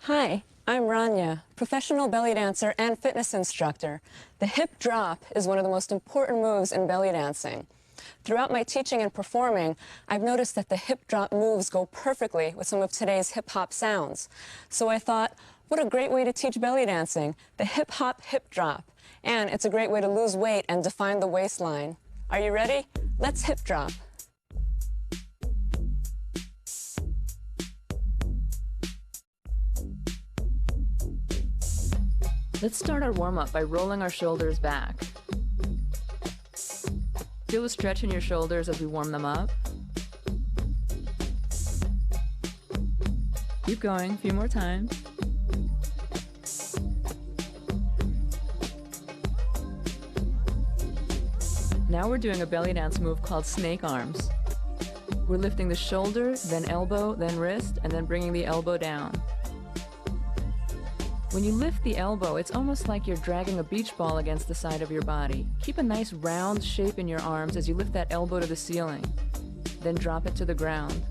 Hi, I'm Rania, professional belly dancer and fitness instructor. The hip drop is one of the most important moves in belly dancing. Throughout my teaching and performing, I've noticed that the hip drop moves go perfectly with some of today's hip-hop sounds. So I thought, what a great way to teach belly dancing, the hip-hop hip drop. And it's a great way to lose weight and define the waistline. Are you ready? Let's hip drop. Let's start our warm-up by rolling our shoulders back. Feel a stretch in your shoulders as we warm them up. Keep going, a few more times. Now we're doing a belly dance move called snake arms. We're lifting the shoulder, then elbow, then wrist, and then bringing the elbow down. When you lift the elbow, it's almost like you're dragging a beach ball against the side of your body. Keep a nice round shape in your arms as you lift that elbow to the ceiling. Then drop it to the ground.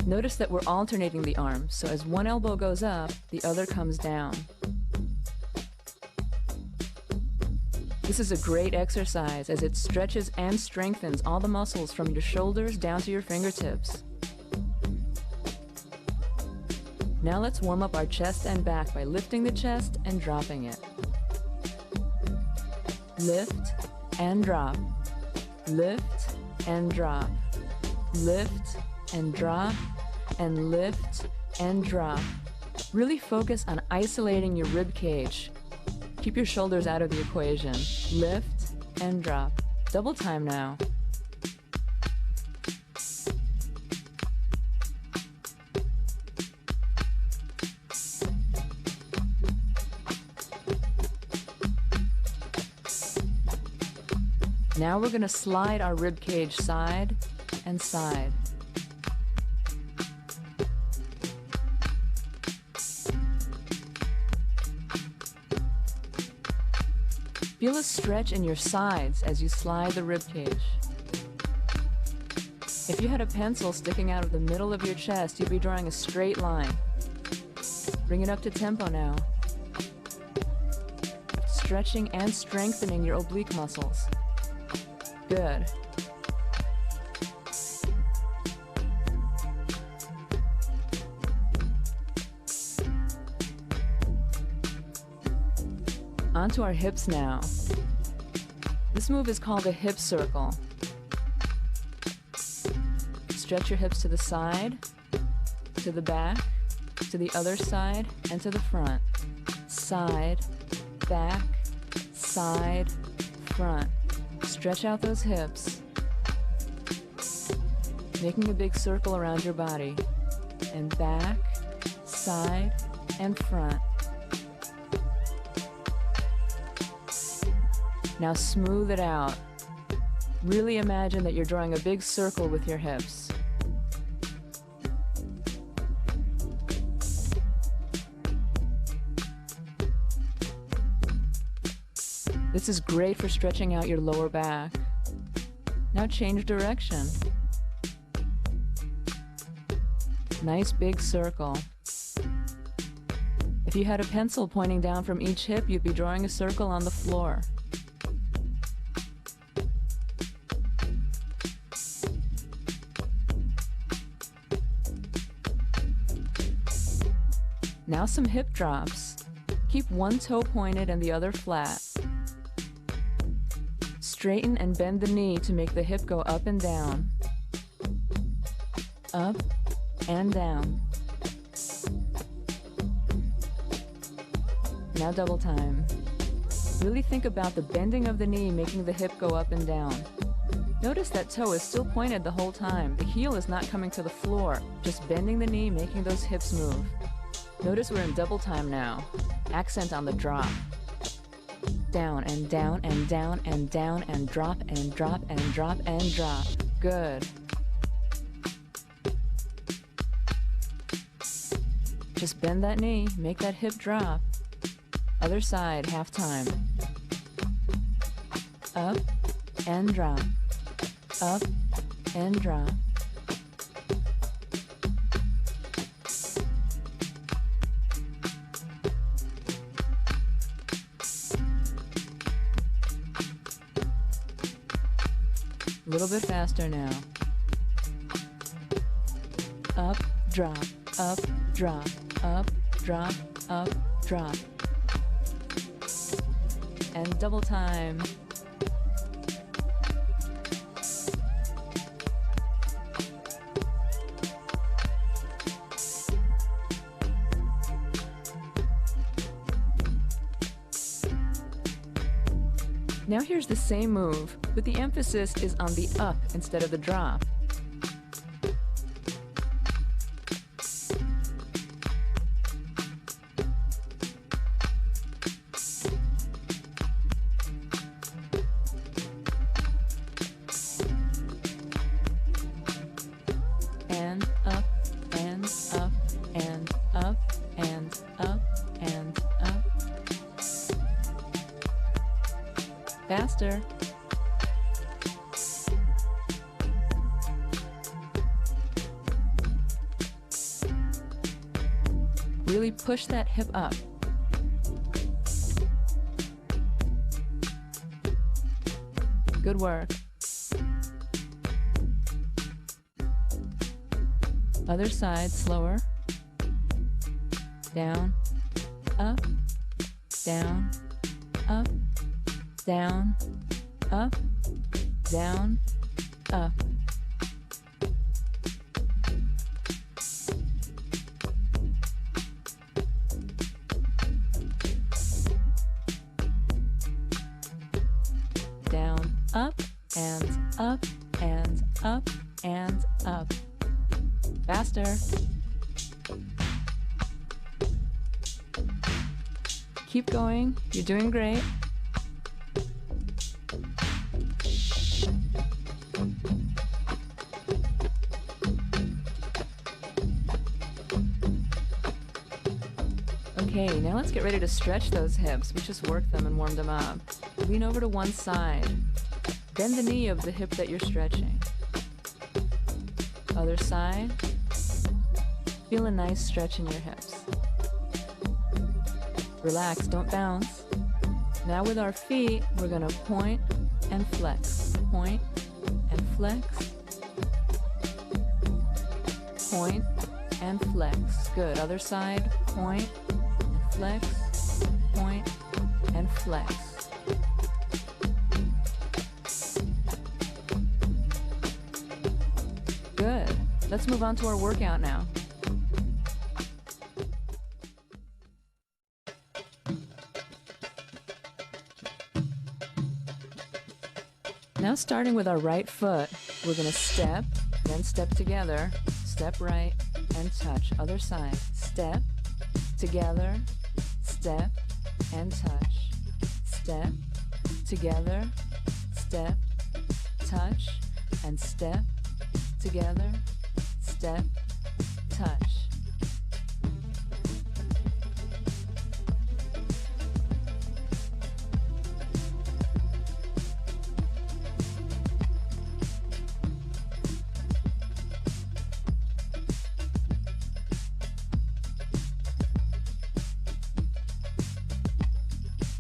Notice that we're alternating the arms, so as one elbow goes up, the other comes down. This is a great exercise as it stretches and strengthens all the muscles from your shoulders down to your fingertips. Now let's warm up our chest and back by lifting the chest and dropping it. Lift and drop. Lift and drop. Lift and drop and lift and drop. Really focus on isolating your rib cage. Keep your shoulders out of the equation. Lift and drop. Double time now. Now we're going to slide our rib cage side and side. Feel a stretch in your sides as you slide the rib cage. If you had a pencil sticking out of the middle of your chest, you'd be drawing a straight line. Bring it up to tempo now. Stretching and strengthening your oblique muscles. Good. Onto our hips now. This move is called a hip circle. Stretch your hips to the side, to the back, to the other side, and to the front. Side, back, side, front. Stretch out those hips, making a big circle around your body, and back, side, and front. Now smooth it out. Really imagine that you're drawing a big circle with your hips. This is great for stretching out your lower back. Now change direction. Nice big circle. If you had a pencil pointing down from each hip, you'd be drawing a circle on the floor. Now some hip drops. Keep one toe pointed and the other flat. Straighten and bend the knee to make the hip go up and down. Up and down. Now double time. Really think about the bending of the knee making the hip go up and down. Notice that toe is still pointed the whole time. The heel is not coming to the floor, just bending the knee, making those hips move. Notice we're in double time now. Accent on the drop. Down and down and down and down and drop and drop and drop and drop. Good. Just bend that knee, make that hip drop. Other side, half time. Up and drop. Up and drop. A little bit faster now. Up, drop, up, drop, up, drop, up, drop. And double time. Now here's the same move, but the emphasis is on the up instead of the drop. And up, and up, and up, and up, and up. Faster. Really push that hip up. Good work. Other side, slower. Down, up, down, up, down, up, down, up. Down, up, and up, and up, and up. Faster. Keep going. You're doing great. Okay, now let's get ready to stretch those hips. We just worked them and warmed them up. Lean over to one side. Bend the knee of the hip that you're stretching. Other side. Feel a nice stretch in your hips. Relax, don't bounce. Now with our feet, we're gonna point and flex. Point and flex. Point and flex. Good. Other side, point and flex, point and flex. Good. Let's move on to our workout now. Now starting with our right foot, we're going to step, then step together, step right, and touch. Other side, step, together, step, and touch. Step, together, step, touch, and step, together, step, touch.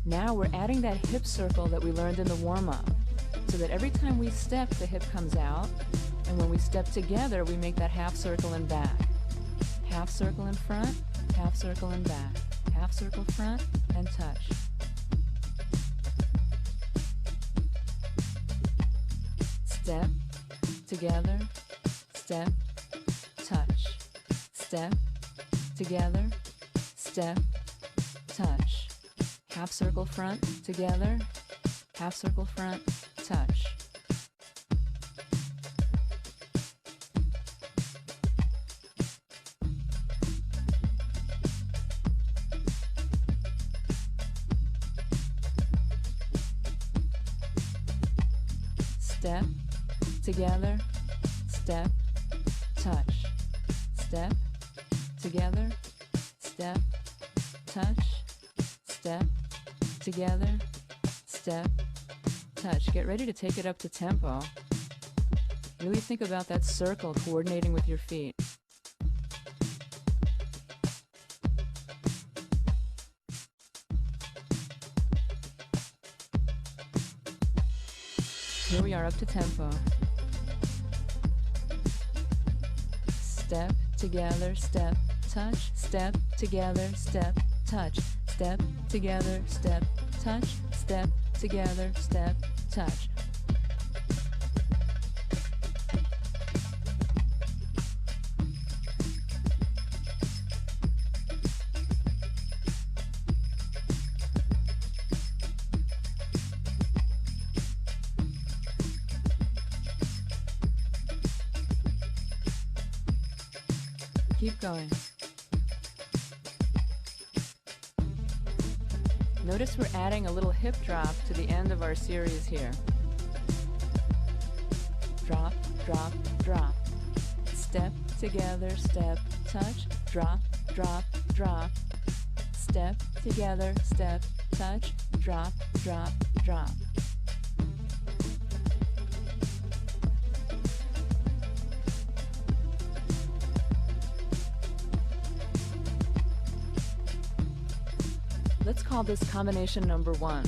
Now we're adding that hip circle that we learned in the warm-up, so that every time we step, the hip comes out, and when we step together, we make that half circle and back. Half circle in front, half circle and back. Half circle front, and touch. Step, together, step, touch. Step, together, step, touch. Half circle front, together, half circle front, touch. Step, together, step, touch. Step, together, step, touch. Step, together, step, touch. Get ready to take it up to tempo. Really think about that circle coordinating with your feet. Here we are up to tempo. step, together, step, touch, step, together, step, touch, step, together, step, touch, step, together, step, touch. Keep going. Notice we're adding a little hip drop to the end of our series here. Drop, drop, drop. Step, together, step, touch, drop, drop, drop. Step, together, step, touch, drop, drop, drop. Let's call this combination number 1.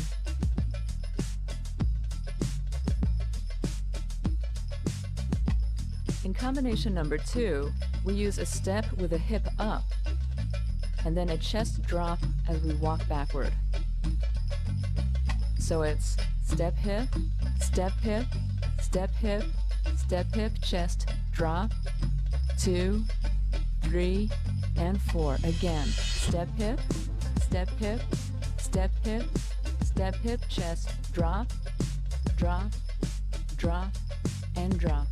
In combination number 2, we use a step with a hip up, and then a chest drop as we walk backward. So it's step hip, step hip, step hip, step hip, chest drop, 2, 3, and 4. Again, step hip, step hip, step hip, step hip, chest, drop, drop, drop, and drop.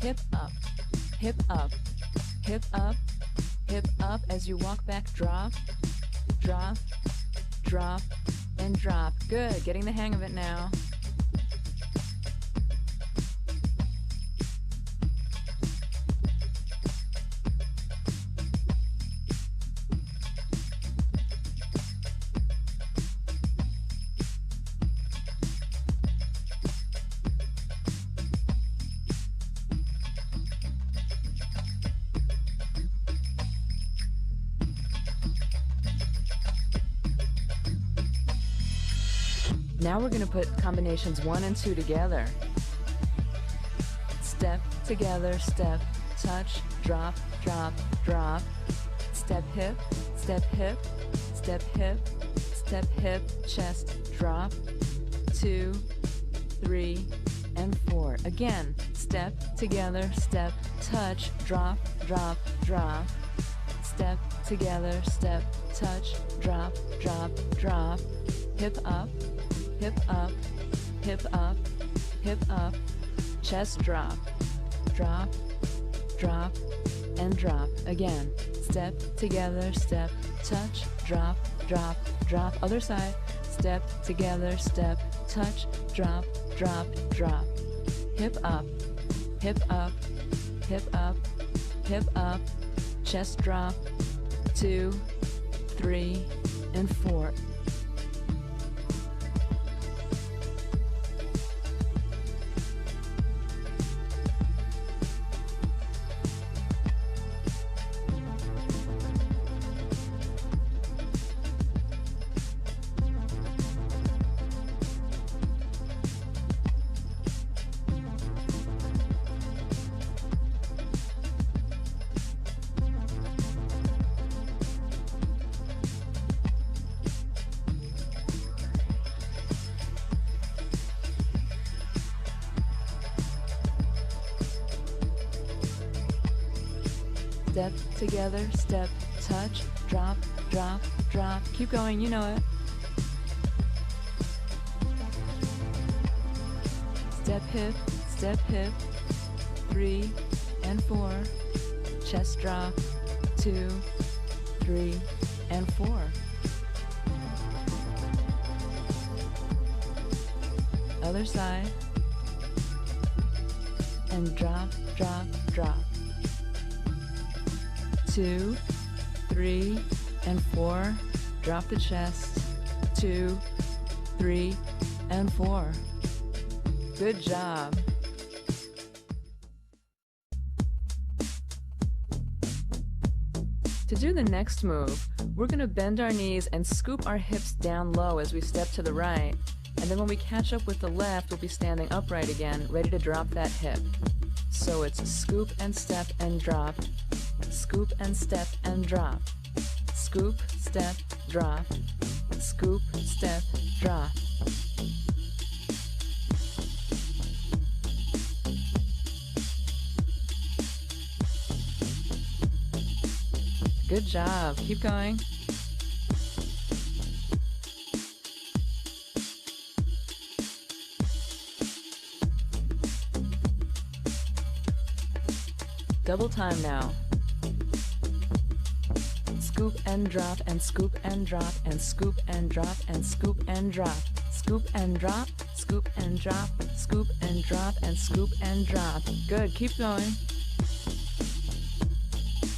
Hip up, hip up, hip up, hip up. As you walk back, drop, drop, drop, and drop. Good, getting the hang of it now. Now we're going to put combinations 1 and 2 together. Step, together, step, touch, drop, drop, drop. Step hip, step hip, step hip, step hip, chest, drop, 2, 3, and 4. Again, step, together, step, touch, drop, drop, drop. Step, together, step, touch, drop, drop, drop. Hip up, hip up, hip up, hip up, chest drop, drop, drop, and drop. Again, step, together, step, touch, drop, drop, drop. Other side, step, together, step, touch, drop, drop, drop. Hip up, hip up, hip up, hip up, chest drop, 2, 3, and 4. Step, together, step, touch, drop, drop, drop. Keep going, you know it. Step hip, 3 and 4. Chest drop, 2, 3, and 4. Other side. And drop, drop, drop. 2, 3, and 4. Drop the chest. 2, 3, and 4. Good job. To do the next move, We're going to bend our knees and scoop our hips down low as we step to the right. And then when we catch up with the left, we'll be standing upright again, ready to drop that hip. So it's scoop and step and drop, scoop and step and drop, scoop, step, drop, scoop, step, drop. Good job. Keep going. Double time now. Scoop and drop and scoop and drop and scoop and drop and scoop and drop. Scoop and drop, scoop and drop, scoop and drop and scoop and drop. Good, keep going.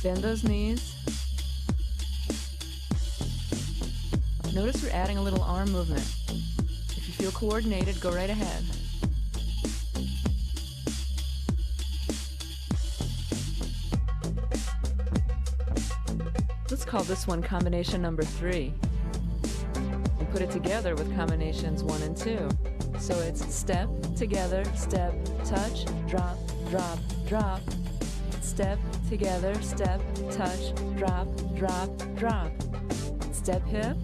Bend those knees. Notice we're adding a little arm movement. If you feel coordinated, go right ahead. Let's call this one combination number 3. And put it together with combinations 1 and 2. So it's step, together, step, touch, drop, drop, drop. Step, together, step, touch, drop, drop, drop. Step hip,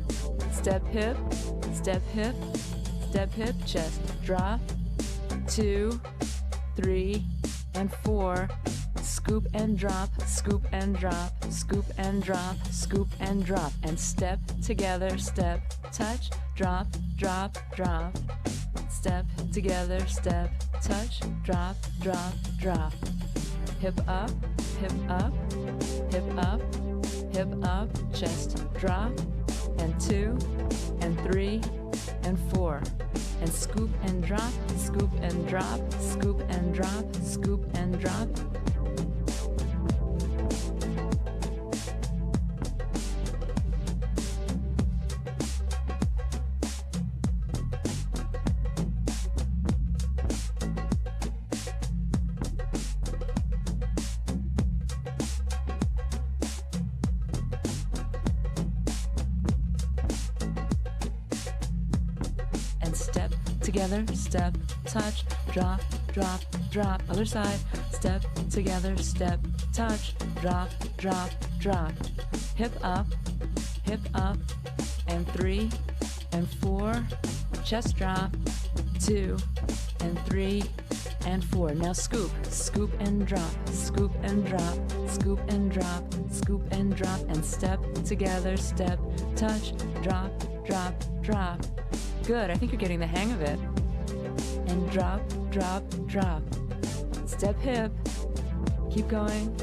step hip, step hip, step hip, chest, drop, 2, 3, and 4. Scoop and drop, scoop and drop, scoop and drop, scoop and drop. And step, together, step, touch, drop, drop, drop. Step, together, step, touch, drop, drop, drop. Hip up, hip up, hip up, hip up, chest, drop, and 2, and 3, and 4. And scoop and drop, scoop and drop, scoop and drop, scoop and drop. Step, together, step, touch, drop, drop, drop. Other side, step, together, step, touch, drop, drop, drop. Hip up, and 3, and 4. Chest drop, 2, and 3, and 4. Now scoop, scoop and drop, scoop and drop, scoop and drop, scoop and drop. And step, together, step, touch, drop, drop, drop. Good, I think you're getting the hang of it. And drop, drop, drop. Step hip. Keep going.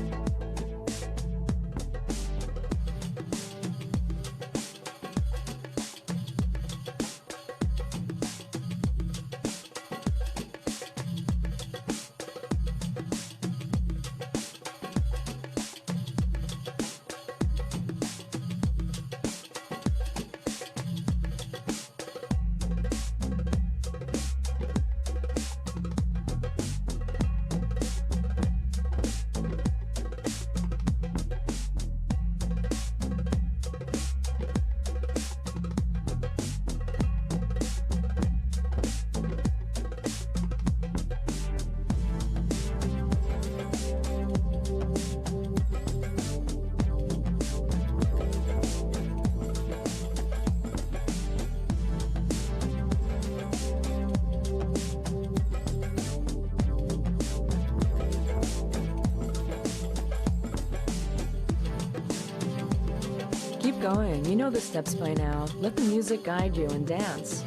Keep going. You know the steps by now. Let the music guide you and dance.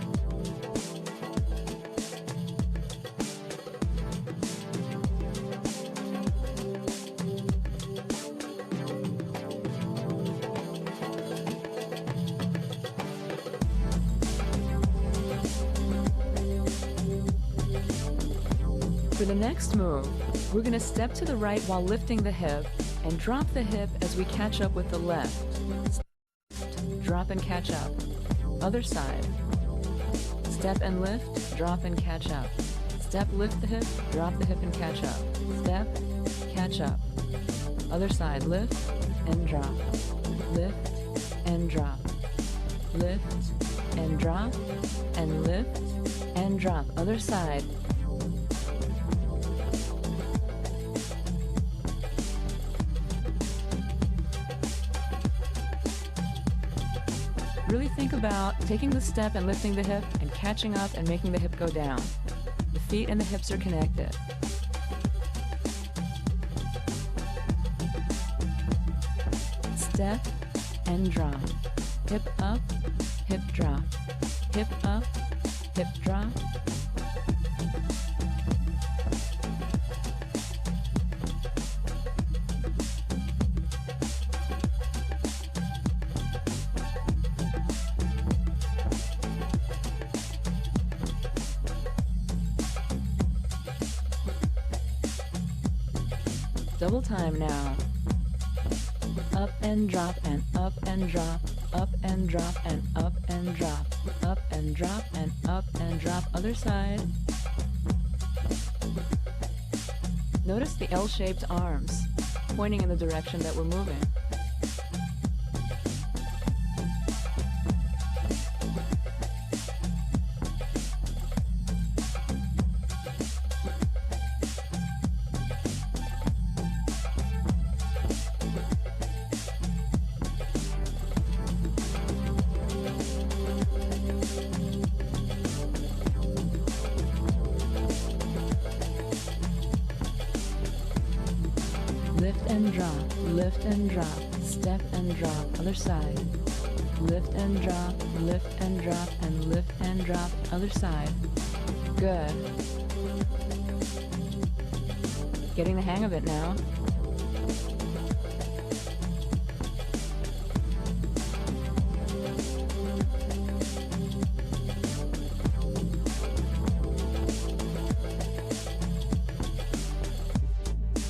For the next move, we're going to step to the right while lifting the hip and drop the hip as we catch up with the left. Drop and catch up. Other side. Step and lift, drop and catch up. Step, lift the hip, drop the hip and catch up. Step, catch up. Other side, lift and drop. Lift and drop. Lift and drop, and lift and drop. Other side. Really think about taking the step and lifting the hip and catching up and making the hip go down. The feet and the hips are connected. Step and drop. Hip up, hip drop. Hip up, hip drop. Double time now. Up and drop and up and drop, up and drop and up and drop, up and drop and up and drop. Other side. Notice the L-shaped arms pointing in the direction that we're moving. Lift and drop, lift and drop, step and drop, other side. Lift and drop, and lift and drop, other side. Good. Getting the hang of it now.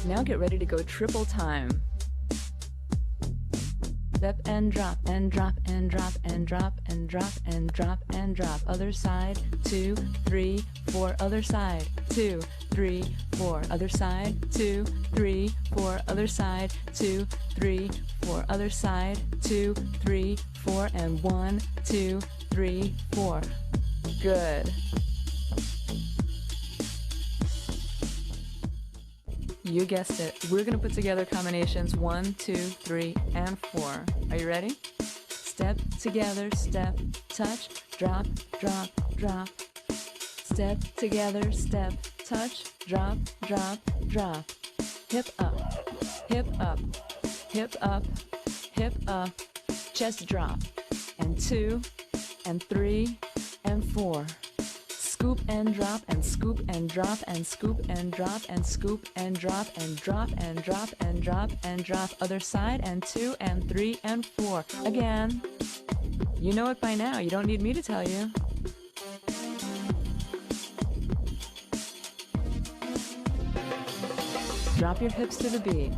Now get ready to go triple time. Step and drop and drop and drop and drop and drop and drop and drop. Other side, 2, 3, 4, other side, 2, 3, 4, other side, 2, 3, 4, other side, 2, 3, 4, other side, 2, 3, 4, and 1, 2, 3, 4. Good. You guessed it. We're going to put together combinations 1, 2, 3, and 4. Are you ready? Step together, step, touch, drop, drop, drop. Step together, step, touch, drop, drop, drop. Hip up, hip up, hip up, hip up. Chest drop. And 2, and 3, and 4. Scoop and drop and scoop and drop and scoop and drop and scoop and drop and drop and drop and drop and drop. Other side, and 2 and 3 and 4. Again. You know it by now. You don't need me to tell you. Drop your hips to the beat.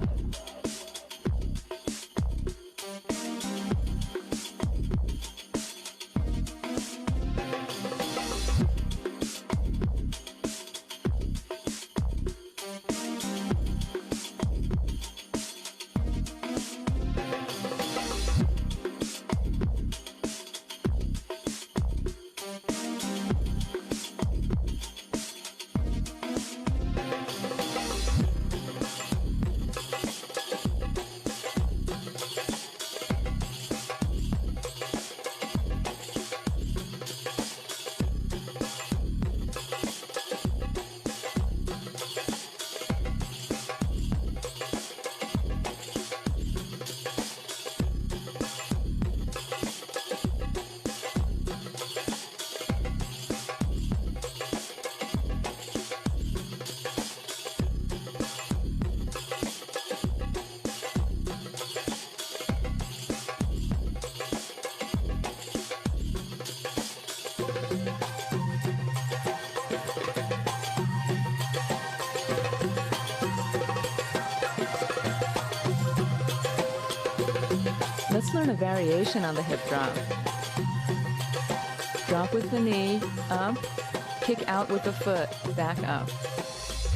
Let's learn a variation on the hip drop. Drop with the knee, up, kick out with the foot, back up.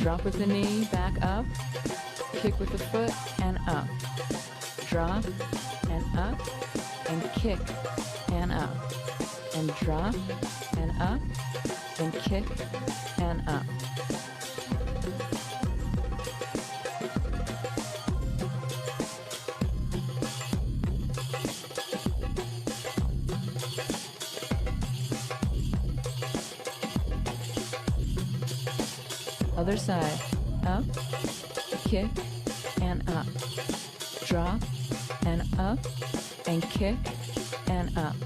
Drop with the knee, back up, kick with the foot, and up. Drop, and up, and kick and up, and drop and up, and kick and up. Other side, up, kick, and up, drop, and up, and kick, and up.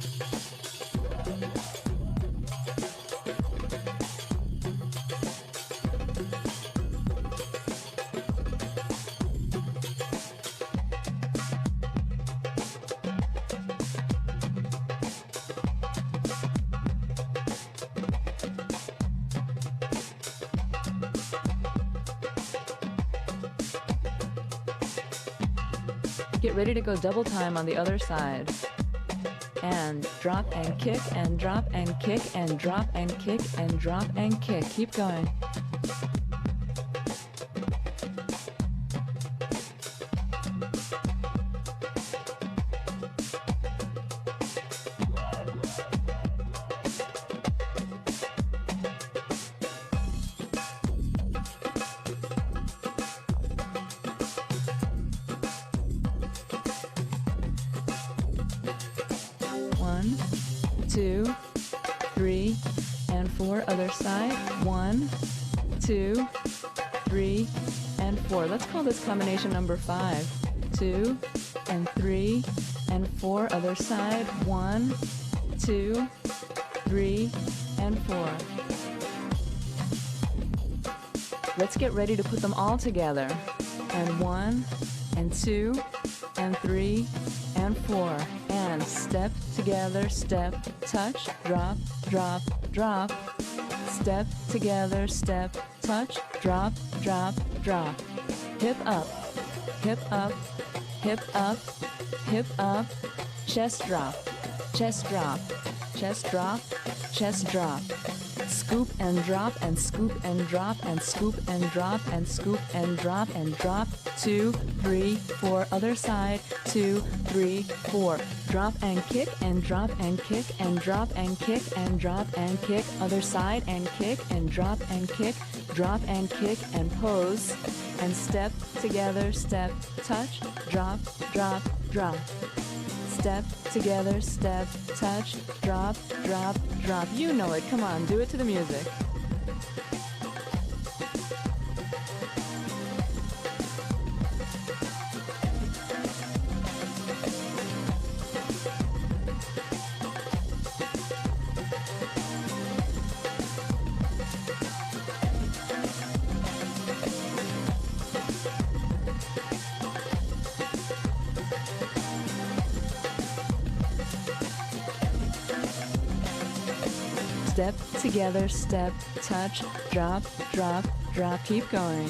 Get ready to go double time on the other side. And drop and kick and drop and kick and drop and kick and drop and kick. Keep going. One, two, three, and four. Other side. 1, 2, 3, and 4. Let's call this combination number 5. 2 and 3 and 4. Other side. 1, 2, 3, and 4. Let's get ready to put them all together. And 1 and 2 and 3 and 4. And step together, step, touch, drop, drop, drop. Step together, step, touch, drop, drop, drop. Hip up, hip up, hip up, hip up. Chest drop, chest drop, chest drop, chest drop. Scoop and drop and scoop and drop and scoop and drop and scoop and drop and drop. 2, 3, 4. Other side. 2, 3, 4. Drop and kick and drop and kick and drop and kick and drop and kick. Other side and kick and drop and kick and pose and step together, step, touch, drop, drop, drop. Step together, step, touch, drop, drop, drop. You know it. Come on, do it to the music. Step together, step, touch, drop, drop, drop. Keep going.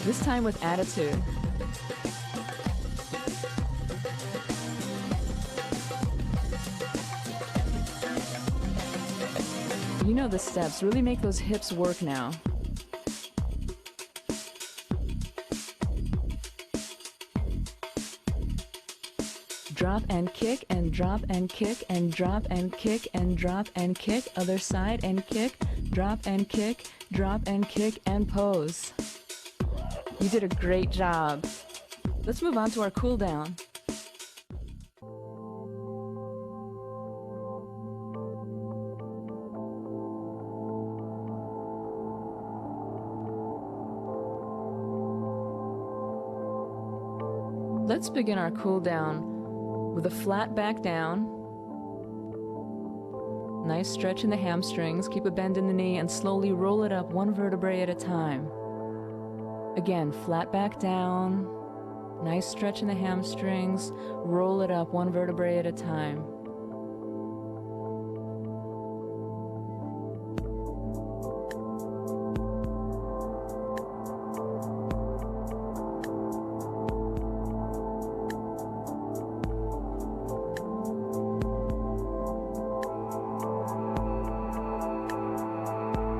This time with attitude. You know the steps. Really make those hips work now. Drop and kick and drop and kick and drop and kick and drop and kick. Other side and kick, drop and kick and pose. You did a great job. Let's move on to our cool down. Let's begin our cool down with a flat back down. Nice stretch in the hamstrings. Keep a bend in the knee and slowly roll it up one vertebrae at a time. Again, flat back down. Nice stretch in the hamstrings. Roll it up one vertebrae at a time.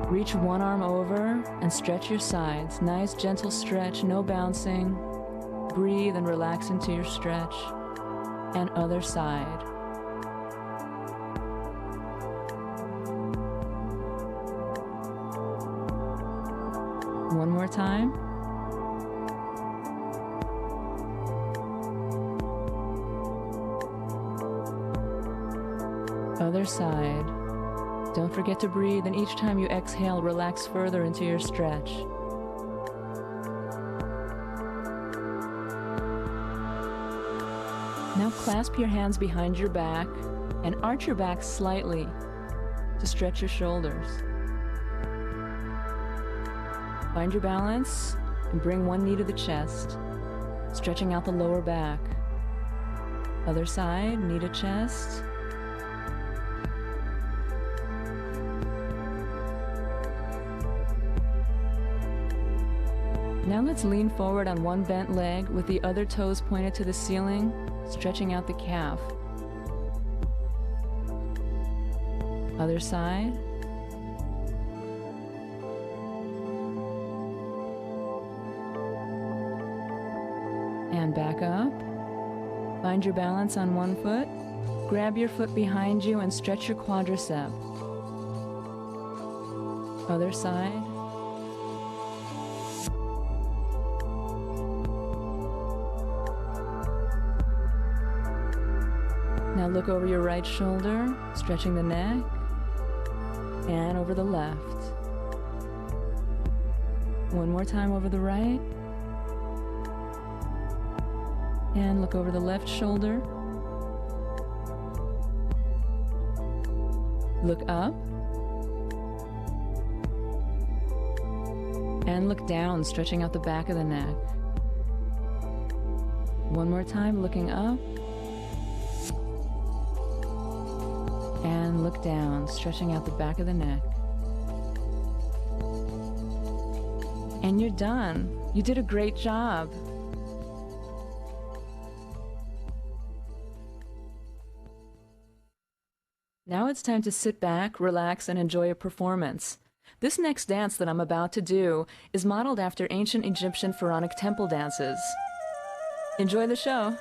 Reach one arm over and stretch your sides. Nice gentle stretch, no bouncing. Breathe and relax into your stretch. And other side. One more time. Other side. Don't forget to breathe, and each time you exhale, relax further into your stretch. Now clasp your hands behind your back and arch your back slightly to stretch your shoulders. Find your balance and bring one knee to the chest, stretching out the lower back. Other side, knee to chest. Now let's lean forward on one bent leg with the other toes pointed to the ceiling, stretching out the calf. Other side. And back up. Find your balance on one foot. Grab your foot behind you and stretch your quadricep. Other side. Now look over your right shoulder, stretching the neck, and over the left. One more time over the right. And look over the left shoulder. Look up. And look down, stretching out the back of the neck. One more time, looking up. And look down, stretching out the back of the neck. And you're done. You did a great job. Now it's time to sit back, relax, and enjoy a performance. This next dance that I'm about to do is modeled after ancient Egyptian pharaonic temple dances. Enjoy the show.